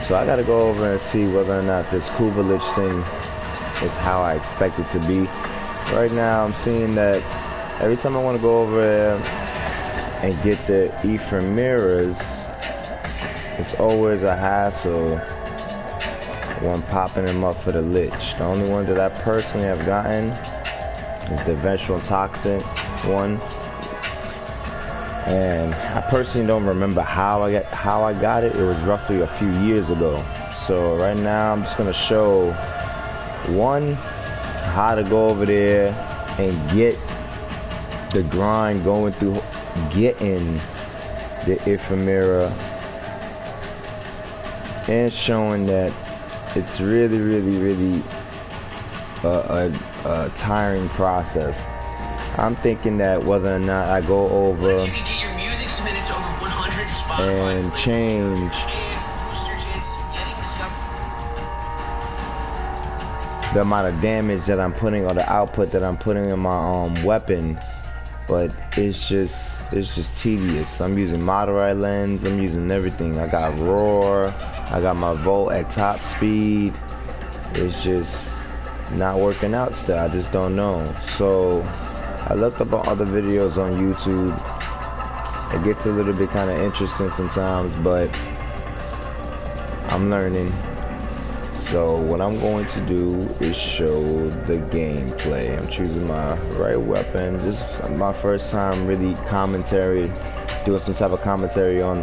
So I gotta go over and see whether or not this Kubelich thing is how I expect it to be. Right now I'm seeing that every time I want to go over there and get the Ephraim mirrors, it's always a hassle when popping them up for the Lich. The only one that I personally have gotten is the Ventral Toxin one. And I personally don't remember how I got it. It was roughly a few years ago. So right now I'm just gonna show one how to go over there and get the grind going through getting the ephemera, and showing that it's really a tiring process. I'm thinking that whether or not I go over and change the amount of damage that I'm putting, or the output that I'm putting in my weapon, but it's just tedious. I'm using Moderate lens, I'm using everything. I got roar, I got my volt at top speed. It's just not working out still. I just don't know. So I looked up on other videos on YouTube. It gets a little bit kind of interesting sometimes, but I'm learning. So what I'm going to do is show the gameplay. I'm choosing my right weapon. This is my first time really doing some type of commentary on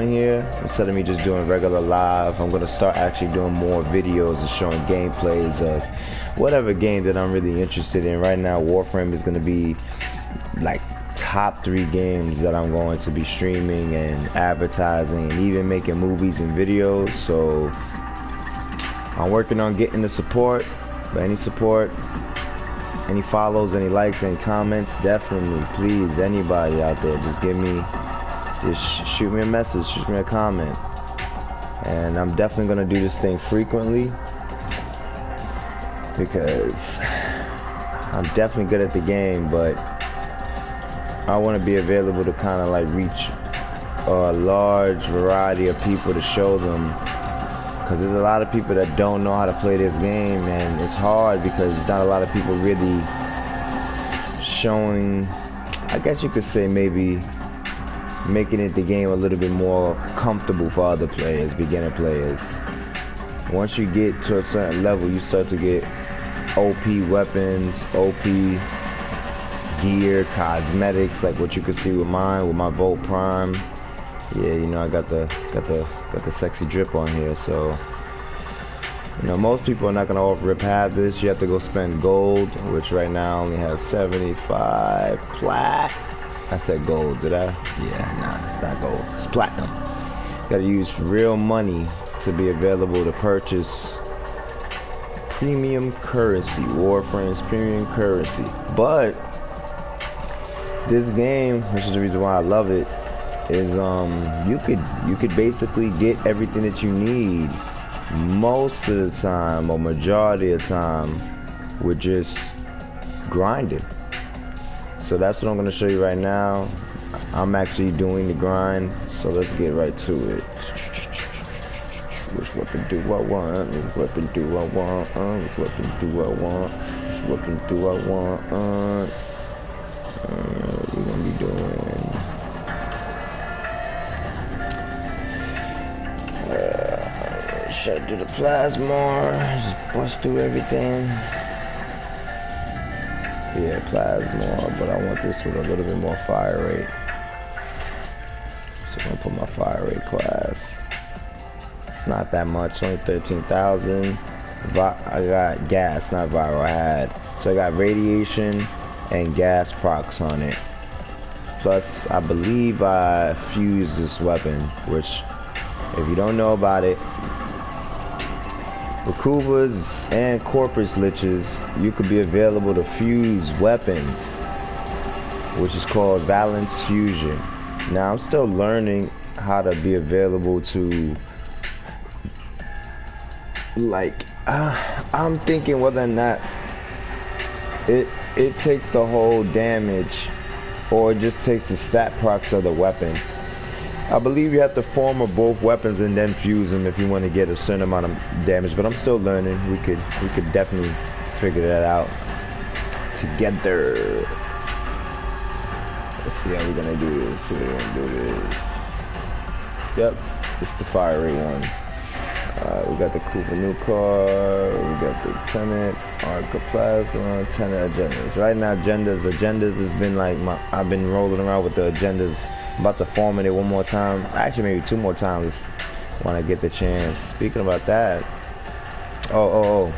here. Instead of me just doing regular live, I'm gonna start actually doing more videos and showing gameplays of whatever game that I'm really interested in. Right now, Warframe is gonna be like top 3 games that I'm going to be streaming and advertising and even making movies and videos. So I'm working on getting the support. But any support, any follows, any likes, any comments, definitely, please, anybody out there, just shoot me a message, shoot me a comment. And I'm definitely gonna do this thing frequently, because I'm definitely good at the game, but I want to be available to kind of like reach a large variety of people, to show them, because there's a lot of people that don't know how to play this game, and it's hard because there's not a lot of people really showing, I guess you could say, maybe making it the game a little bit more comfortable for other players, beginner players. Once you get to a certain level, you start to get OP weapons, OP gear, cosmetics, like what you can see with mine, with my Volt Prime. Yeah, you know, I got the sexy drip on here. So, you know, most people are not gonna off-rip have this. You have to go spend gold, which right now only has 75 plat. I said gold, did I? Yeah, nah, it's not gold. It's platinum. Gotta use real money to be available to purchase premium currency, Warframe's premium currency. But this game, which is the reason why I love it, is you could basically get everything that you need most of the time, or majority of the time, with just grinding. So that's what I'm going to show you right now. I'm actually doing the grind, so let's get right to it. Which weapon do I want? Which weapon do I want? Which weapon do I want? Which weapon do I want? What we're going to be doing? Should I do the plasma? Just bust through everything. Yeah, plasma, but I want this with a little bit more fire rate. So I'm gonna put my fire rate class. It's not that much, only 13,000. I got gas, not viral. So I got radiation and gas procs on it. Plus, I believe I fused this weapon, which, if you don't know about it, with Kubas and Corpus Liches, you could be available to fuse weapons, which is called Valence Fusion. Now, I'm still learning how to be available to, like, I'm thinking whether or not it takes the whole damage, or it just takes the stat procs of the weapon. I believe you have to form of both weapons and then fuse them if you want to get a certain amount of damage. But I'm still learning. We could definitely figure that out together. Let's see how we're gonna do this. We're gonna do this. Yep, it's the fire rate one. We got the Cooper new car. We got the Tenet, Arca Plasma, Tenet agendas. Right now, agendas has been like I've been rolling around with the agendas. I'm about to format it one more time. Actually, maybe 2 more times when I get the chance. Speaking about that, oh.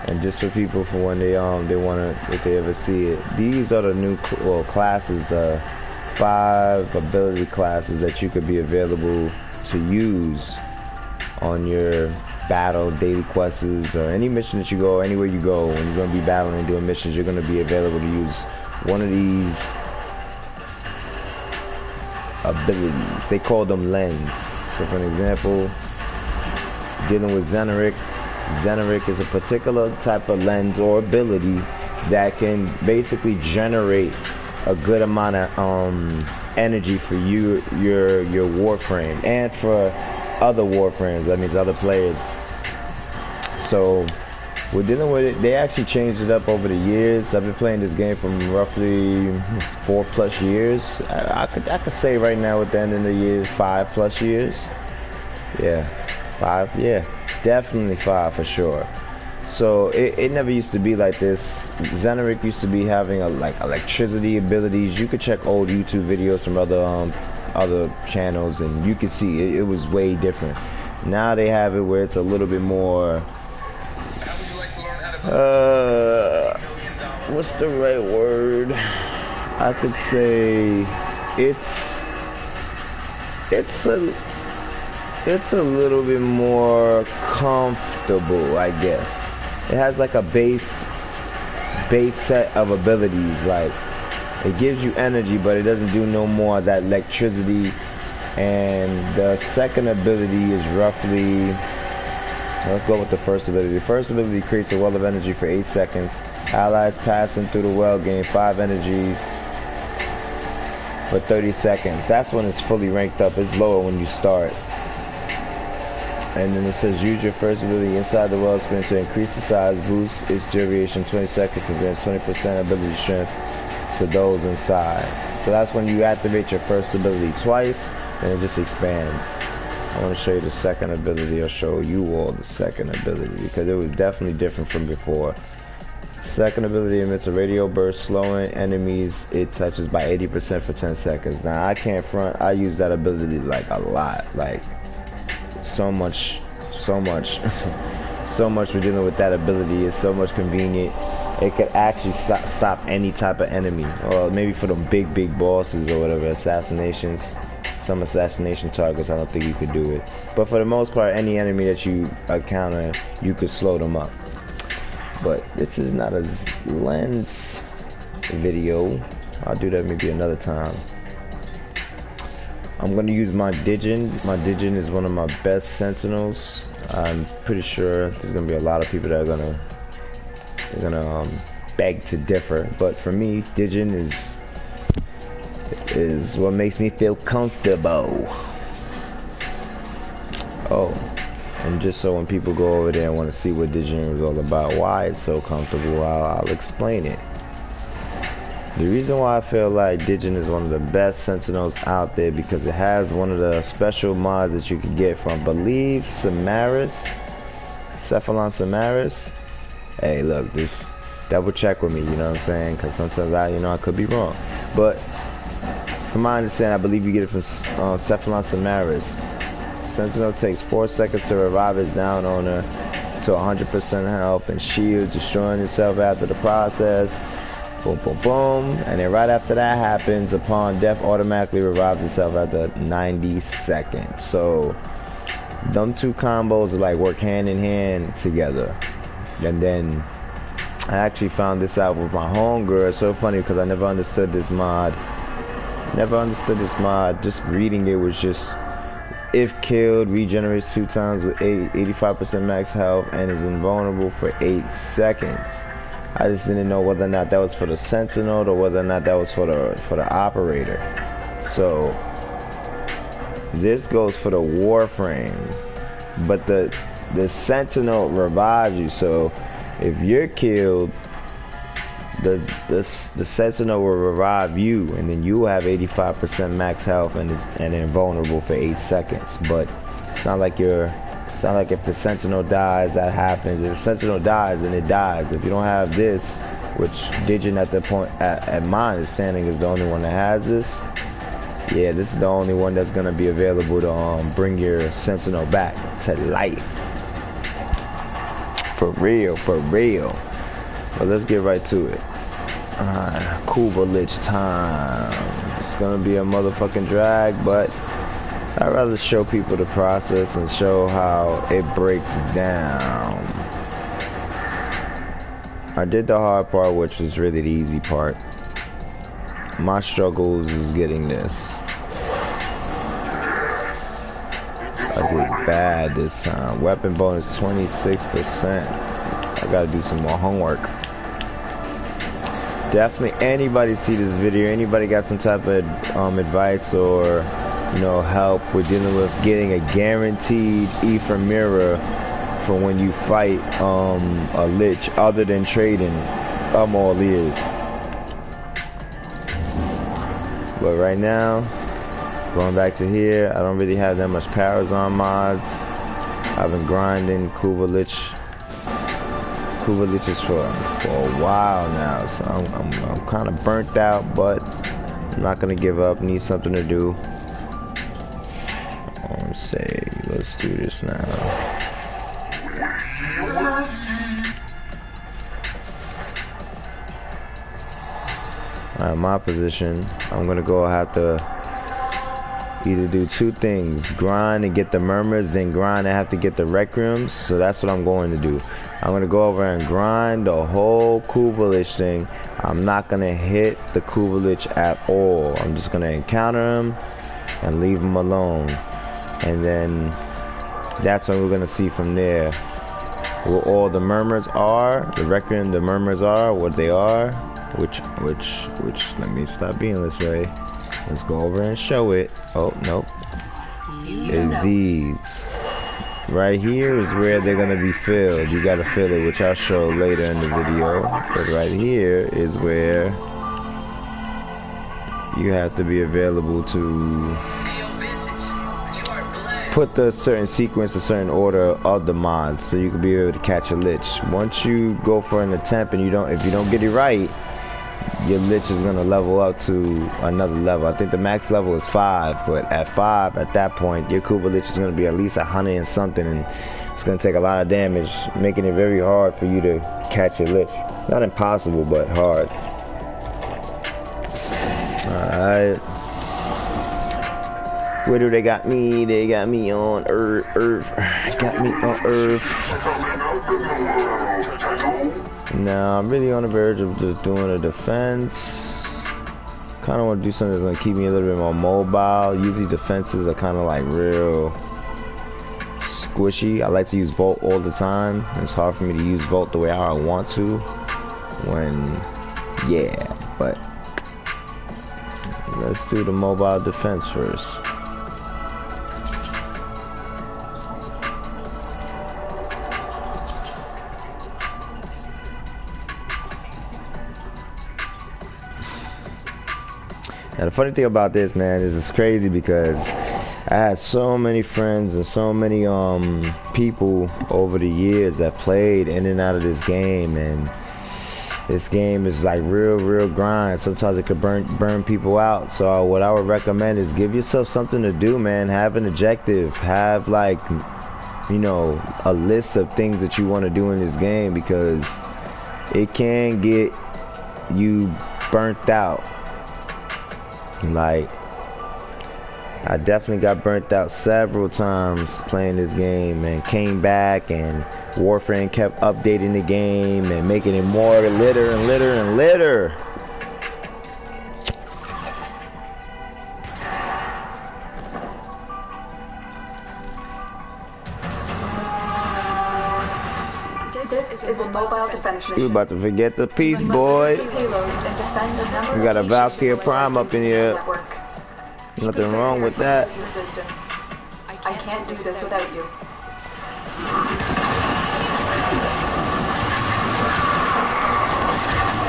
And just for people for when they wanna, if they ever see it, these are the new classes, the 5 ability classes that you could be available to use on your battle, daily quests, or any mission that you go, anywhere you go, when you're gonna be battling and doing missions, you're gonna be available to use one of these abilities. They call them lens. So for an example, dealing with Xeneric is a particular type of lens or ability that can basically generate a good amount of energy for your Warframe and for other Warframes. That means other players. So we're dealing with it. They actually changed it up over the years. I've been playing this game for roughly 4+ years. I could say right now at the end of the year 5+ years. Yeah, 5. Yeah, definitely 5 for sure. So it never used to be like this. Xeneric used to be having like electricity abilities. You could check old YouTube videos from other channels and you could see it was way different. Now they have it where it's a little bit more what's the right word? I could say it's a little bit more comfortable, I guess. It has like a base set of abilities. Like it gives you energy, but it doesn't do no more of that electricity. And the second ability is roughly, let's go with the first ability. The first ability creates a well of energy for 8 seconds. Allies passing through the well gain 5 energies for 30 seconds. That's when it's fully ranked up. It's lower when you start. And then it says use your first ability inside the well spin to increase the size, boost its duration 20 seconds, and grant 20% ability strength to those inside. So that's when you activate your first ability twice, and it just expands. I want to show you the second ability. I'll show you all the second ability because it was definitely different from before. Second ability emits a radio burst, slowing enemies it touches by 80% for 10 seconds. Now I can't front, I use that ability like a lot, like so much so much for dealing with that ability. It's so much convenient. It could actually stop any type of enemy, or maybe for them big bosses or whatever, assassinations, some assassination targets. I don't think you could do it, but for the most part, any enemy that you encounter, you could slow them up. But this is not a lens video. I'll do that maybe another time. I'm gonna use my Digin. My Digin is one of my best sentinels. I'm pretty sure there's gonna be a lot of people that are gonna beg to differ, but for me, Digin is what makes me feel comfortable. Oh, and just so when people go over there and want to see what Digin is all about, why it's so comfortable, I'll explain it. The reason why I feel like Digin is one of the best sentinels out there because it has one of the special mods that you can get from, I believe, Samaris, Cephalon Samaris. Hey, look, this double check with me, you know what I'm saying? Because sometimes I could be wrong. But from my understanding, I believe you get it from Cephalon Samaris. Sentinel takes 4 seconds to revive his down owner to 100% health and shield, destroying itself after the process. Boom, boom, boom. And then right after that happens, upon death, automatically revives itself after 90 seconds. So, them two combos like work hand in hand together. And then I actually found this out with my homegirl. It's so funny because I never understood this mod. Just reading it was just, if killed, regenerates 2 times with 85% max health and is invulnerable for 8 seconds. I just didn't know whether or not that was for the sentinel or whether or not that was for the operator. So This goes for the Warframe, but the Sentinel revives you. So if you're killed, the Sentinel will revive you, and then you will have 85% max health and invulnerable for 8 seconds. But it's not like it's not like if the Sentinel dies, that happens. If the Sentinel dies, then it dies. If you don't have this, which Digin at the point at my understanding is the only one that has this. Yeah, this is the only one that's gonna be available to bring your Sentinel back to life. For real, for real. But let's get right to it. Kuva Lich time. It's gonna be a motherfucking drag, but I'd rather show people the process and show how it breaks down. I did the hard part, which was really the easy part. My struggles is getting this. I did bad this time. Weapon bonus 26%. I gotta do some more homework. Definitely anybody see this video, anybody got some type of advice or help with dealing with getting a guaranteed ephemera for when you fight a lich other than trading, I'm all ears. But right now, going back to here, I don't really have that much powers on mods. I've been grinding Kuva Liches for a while now, so I'm kind of burnt out, but I'm not gonna give up. Need something to do. Let's do this now. Alright, my position, I'm gonna have to either do two things: grind and get the murmurs, then grind and have to get the requiems. So that's what I'm going to do. I'm gonna go over and grind the whole Kuva Lich thing. I'm not gonna hit the Kuva Lich at all. I'm just gonna encounter him and leave him alone. And then that's what we're gonna see from there. What all the murmurs are, the requiem, the murmurs are, what they are, which, let me stop being this way. Let's go over and show it. Oh, nope. Is these. Right here is where they're gonna be filled. You gotta fill it, which I'll show later in the video. But right here is where you have to be available to put the certain sequence, a certain order of the mods, so you can be able to catch a lich. Once you go for an attempt and if you don't get it right, your lich is gonna level up to another level. I think the max level is 5, but at 5, at that point, your Kuva Lich is gonna be at least 100 and something, and it's gonna take a lot of damage, making it very hard for you to catch your lich. Not impossible, but hard. Alright. Where do they got me? They got me on Earth. Got me on Earth. Now I'm really on the verge of just doing a defense. Kind of want to do something that's gonna keep me a little bit more mobile. Usually defenses are kind of like real squishy. I like to use Volt all the time. It's hard for me to use Volt the way I want to. But let's do the mobile defense first. Now the funny thing about this, man, is it's crazy because I had so many friends and so many people over the years that played in and out of this game, and this game is like real grind. Sometimes it could burn people out. So what I would recommend is give yourself something to do, man. Have an objective. Have like, a list of things that you want to do in this game, because it can get you burnt out. Like, I definitely got burnt out several times playing this game, and came back, and Warframe kept updating the game and making it more litter and litter and litter. This is a mobile defense mission. You about to forget the piece, boy. We got a Valkyrie Prime up in here. Nothing wrong with that. I can't do this without you.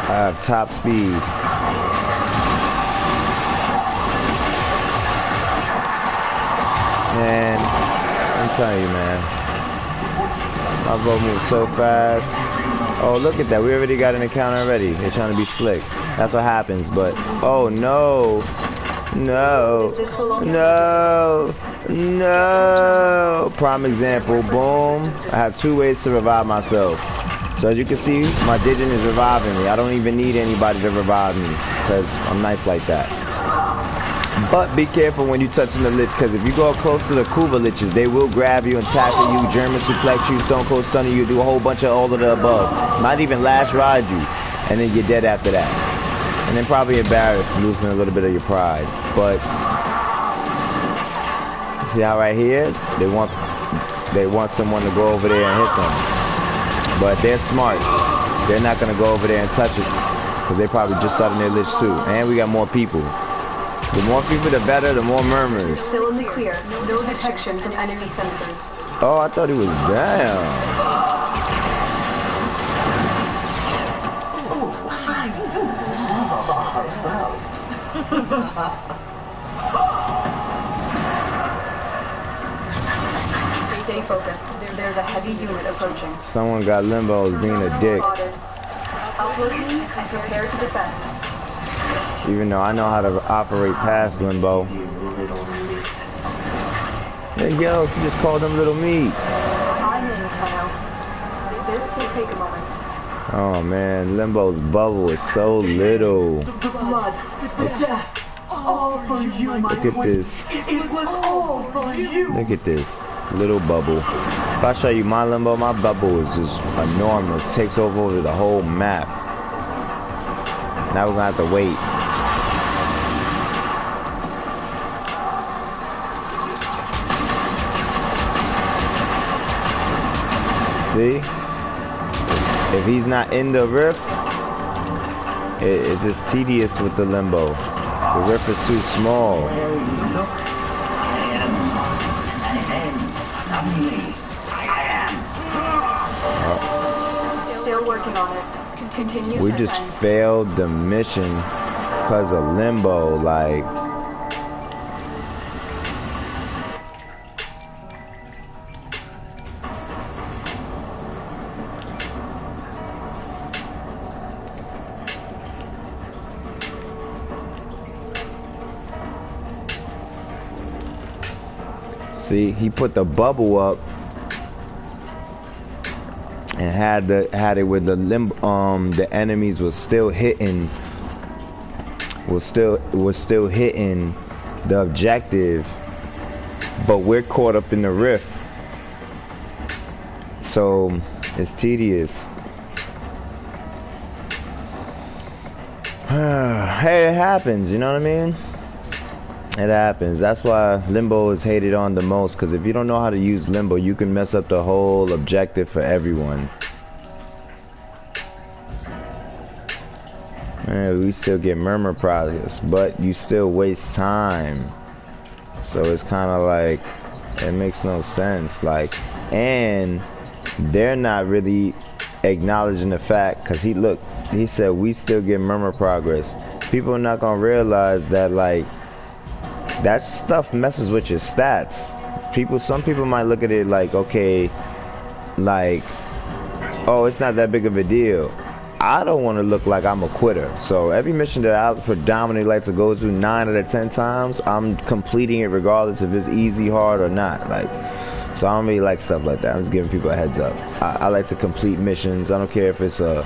I have top speed. Man, I'm telling you, man. My boat moves so fast. Oh, look at that. We already got an encounter already. They're trying to be slick. That's what happens, but... Oh, no. No. No. No. Prime example. Boom. I have 2 ways to revive myself. So as you can see, my Digin is reviving me. I don't even need anybody to revive me because I'm nice like that. But be careful when you touching the lich, because if you go close to the Kuva liches, they will grab you and tackle you, German suplex you, stone cold stunning you, do a whole bunch of all of the above. Might even lash ride you, and then you're dead after that. And then probably embarrassed, losing a little bit of your pride. But see how right here, they want someone to go over there and hit them. But they're smart. They're not gonna go over there and touch it, because they probably just started their lich too. And we got more people. The more people, the better, the more murmurs. Still in the clear. No detection from enemy sensors. Oh, I thought he was down. Stay focused. There's a heavy unit approaching. Someone got Limbo as being a dick. Outlook me and prepare to defend. Even though I know how to operate past Limbo. Hey, yo, she just called him little meat. I'm in, Kyle. This will take a moment. Oh man, Limbo's bubble is so little. The blood, the death, all for you, my Look at this. It was all for you. Look at this little bubble. If I show you my Limbo, my bubble is just enormous. It takes over the whole map. Now we're gonna have to wait. See? If he's not in the rift, it's just tedious with the Limbo. The rift is too small. Still working on it. Continue. We just failed the mission because of Limbo, like... See, he put the bubble up and had it with the the enemies was still hitting hitting the objective, but we're caught up in the rift, so it's tedious. Hey, it happens, you know what I mean? It happens. That's why Limbo is hated on the most, because if you don't know how to use Limbo, you can mess up the whole objective for everyone. We still get murmur progress, but you still waste time. So it's kind of like, it makes no sense. Like, and they're not really acknowledging the fact, because he said we still get murmur progress. People are not gonna realize that, like, that stuff messes with your stats. Some people might look at it like, okay, like, oh, it's not that big of a deal. I don't want to look like I'm a quitter. So every mission that I predominantly like to go to 9 out of 10 times, I'm completing it regardless if it's easy, hard, or not. Like, so I don't really like stuff like that. I'm just giving people a heads up. I like to complete missions. I don't care if it's a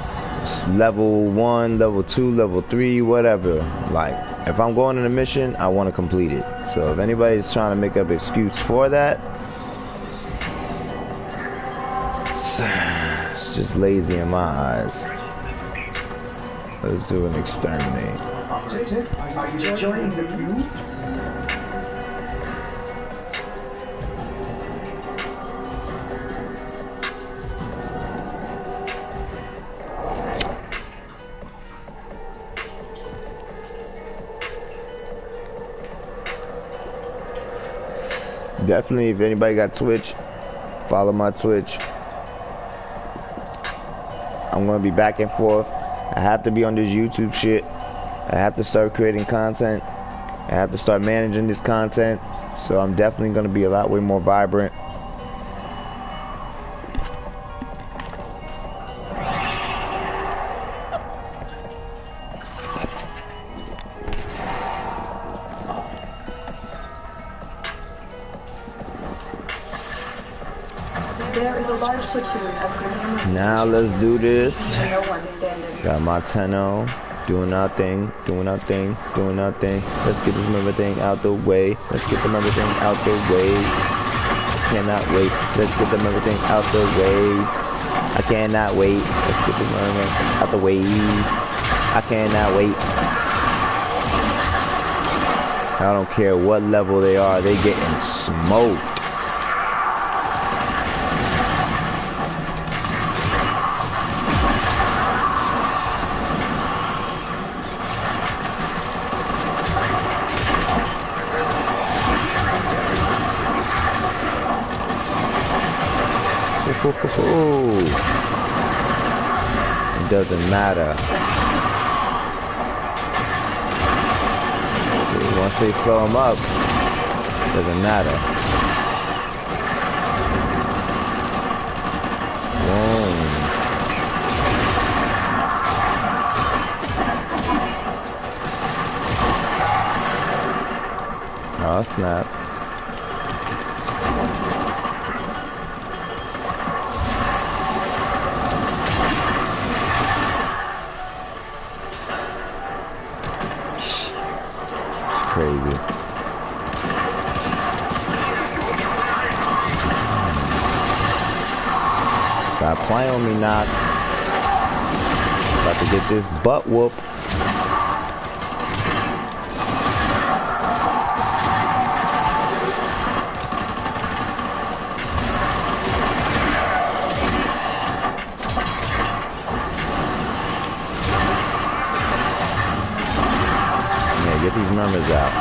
level 1, level 2, level 3, whatever. Like, if I'm going on a mission, I want to complete it. So if anybody's trying to make up an excuse for that, it's just lazy in my eyes. Let's do an exterminate. Are you joining the queue? Definitely, if anybody got Twitch, follow my Twitch. I'm gonna be back and forth. I have to be on this YouTube shit. I have to start creating content. I have to start managing this content. So I'm definitely gonna be a lot way more vibrant. There is a large platoon of Green. Now let's do this. No one standing. Got my 10-0. Doing our thing, doing our thing, doing our thing. Let's get this member thing out the way. Let's get the member thing out the way. I cannot wait. Let's get the member thing out the way. I cannot wait. Let's get the member out the way. I cannot wait. I don't care what level they are, they getting smoked. It doesn't matter. Once they throw them up, it doesn't matter. Boom. Oh snap. Crazy. Stop playing with me, knock. About to get this butt whoop. Get these murmurs out.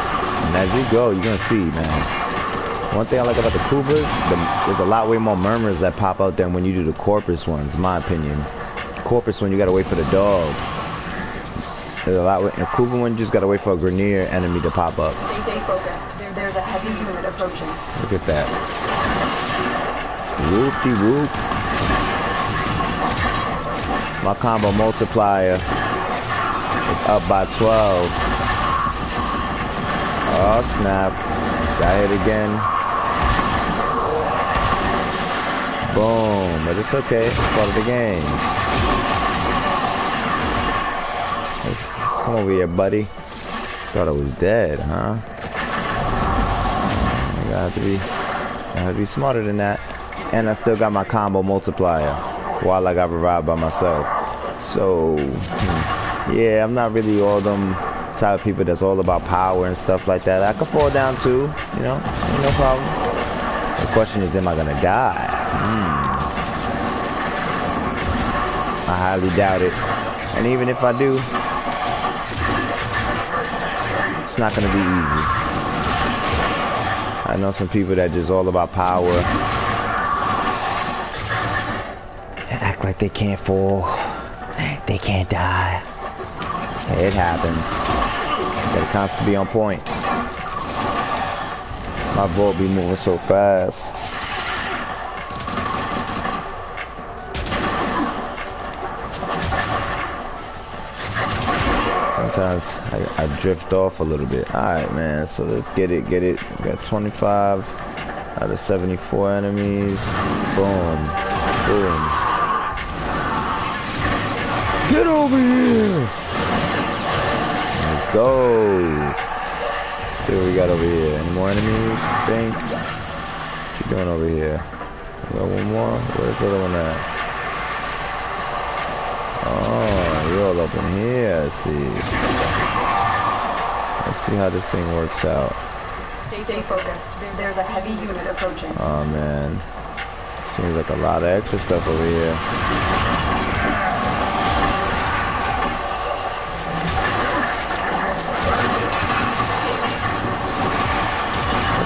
And as you go, you're gonna see, man. One thing I like about the Kubas, there's a lot way more murmurs that pop out than when you do the Corpus ones, in my opinion. Corpus one, you gotta wait for the dog. There's a lot in the Kuba one, you just gotta wait for a Grenier enemy to pop up. Stay focused. There's a heavy unit approaching. Look at that. Whoop-de-whoop. My combo multiplier is up by 12. Oh snap. Got hit again. Boom. But it's okay. It's part of the game. Come over here, buddy. Thought I was dead, huh? I gotta be smarter than that. And I still got my combo multiplier while I got revived by myself. So, yeah, I'm not really all them type of people that's all about power and stuff like that. I could fall down too, you know, ain't no problem. The question is, am I gonna die? I highly doubt it. And even if I do, it's not gonna be easy. I know some people that just all about power. Act like they can't fall. They can't die. It happens. Gotta constantly be on point. My boat be moving so fast. Sometimes I drift off a little bit. Alright, man, so let's get it. We got 25 out of 74 enemies. Boom. Boom. Get over here! Let's go! See what we got over here. Any more enemies? Think? What you doing over here? We got one more? Where's the other one at? Oh, you're all up in here, I see. Let's see how this thing works out. Stay focused. There's a heavy unit approaching. Oh man. Seems like a lot of extra stuff over here.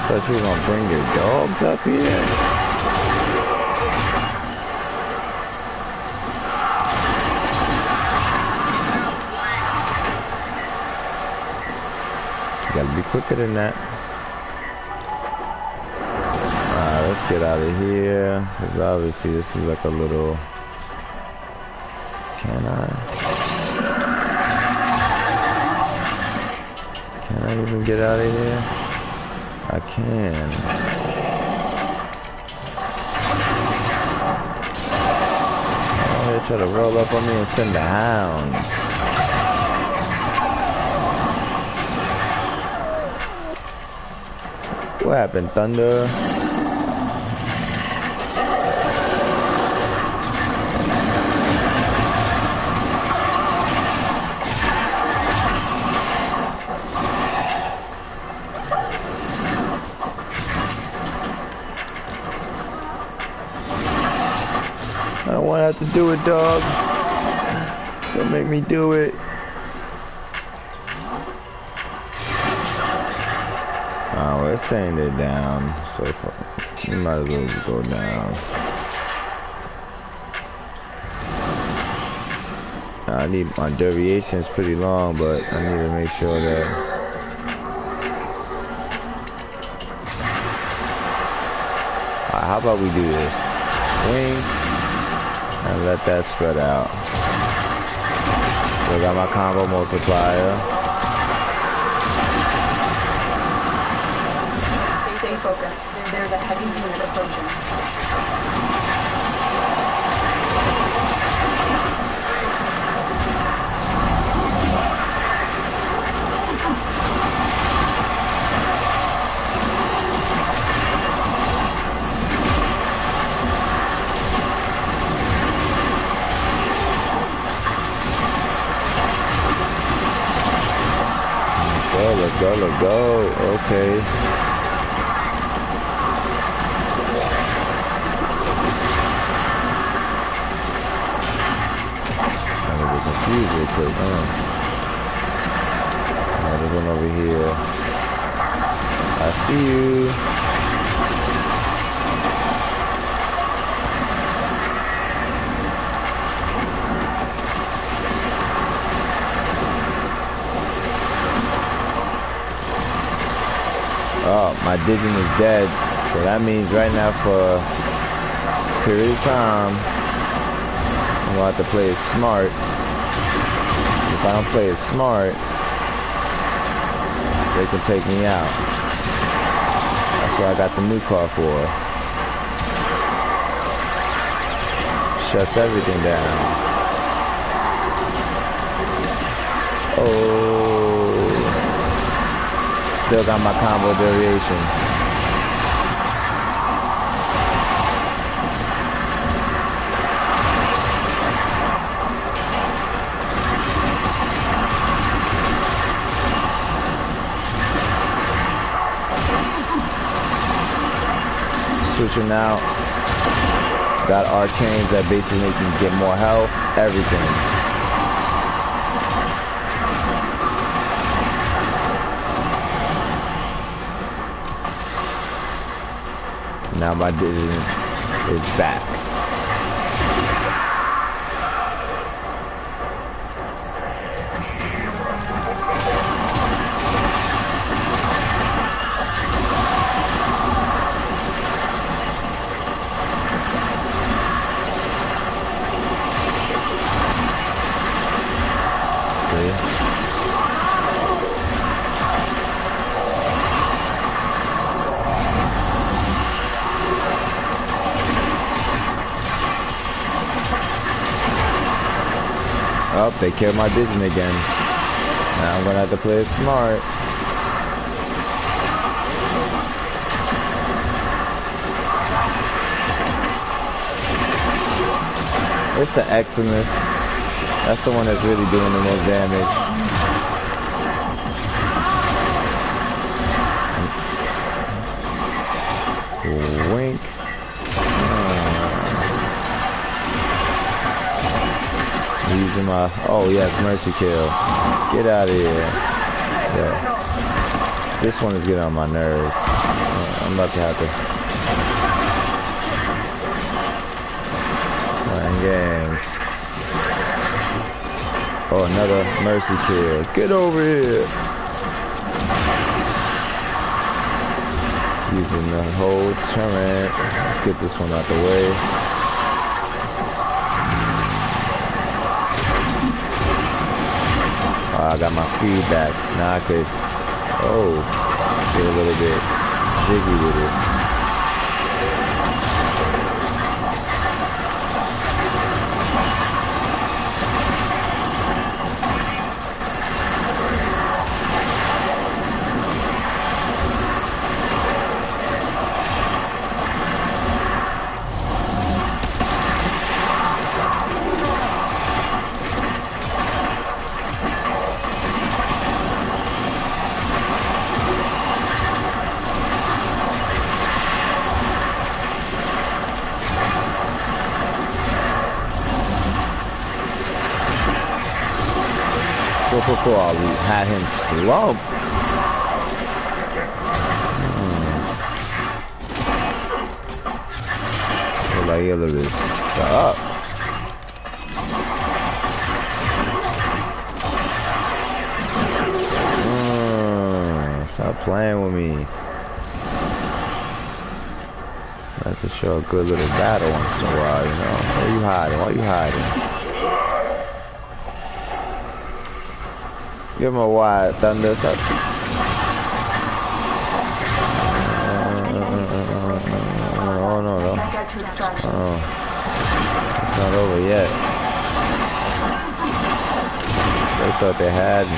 Thought you were gonna bring your dogs up here. You gotta be quicker than that. Alright, let's get out of here. Because obviously this is like a little... Can I even get out of here? I can. Oh, they try to roll up on me and send the hounds. What happened, Thunder? I don't want to have to do it, dog. Don't make me do it. Oh, it's saying they're down, so you might as well just go down. I need my deviation is pretty long, but I need to make sure that. Alright, how about we do this? Wing. And let that spread out. So I got my combo multiplier. Stay focused. There's a heavy unit approaching. Let's go, let's go. Okay. I'm a bit confused real quick, huh? There's one over here. I see you. Oh, my Digital is dead, so that means right now for a period of time, I'm gonna have to play it smart. If I don't play it smart, they can take me out. That's what I got the new car for. Shuts everything down. Oh. Still got my combo variation. Switching out. Got arcanes that basically make me get more health. Everything. Now my Digital is back. Oh, they killed my Digital again. Now I'm gonna have to play it smart. It's the Eximus. That's the one that's really doing the most damage. Wink. Using my, oh yes, mercy kill. Get out of here. Yeah. This one is getting on my nerves. Something about to happen. Playing games. Oh, another mercy kill. Get over here. Using the whole turret. Let's get this one out the way. I got my speed back. Now I could, get a little bit jiggy with it. Cool. We had him slump. Look like he a little bit stuck. Stop playing with me. I have to show a good little battle once in a while, you know. Where you hiding? Why you hiding? Give him a wide thunder. Oh no. Oh, it's not over yet. They thought they had me.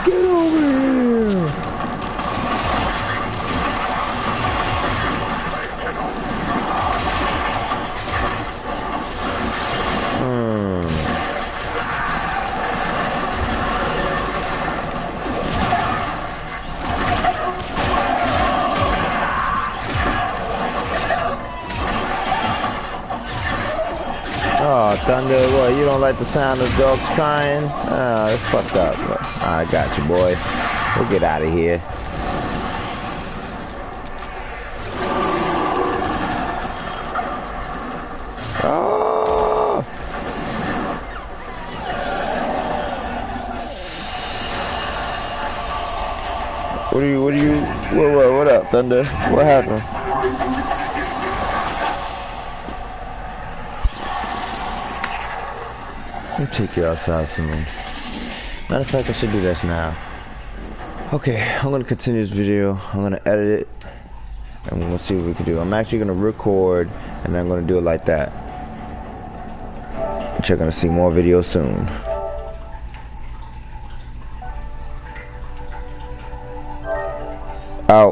Get over here! Oh, Thunder, what, you don't like the sound of dogs crying? Oh, that's fucked up. I got you, boy. We'll get out of here. Oh! What up, Thunder? What happened? Let me take you outside some more. Matter of fact, I should do this now. Okay, I'm gonna continue this video. I'm gonna edit it, and we'll see what we can do. I'm actually gonna record, and then I'm gonna do it like that. But you're gonna see more videos soon. Out.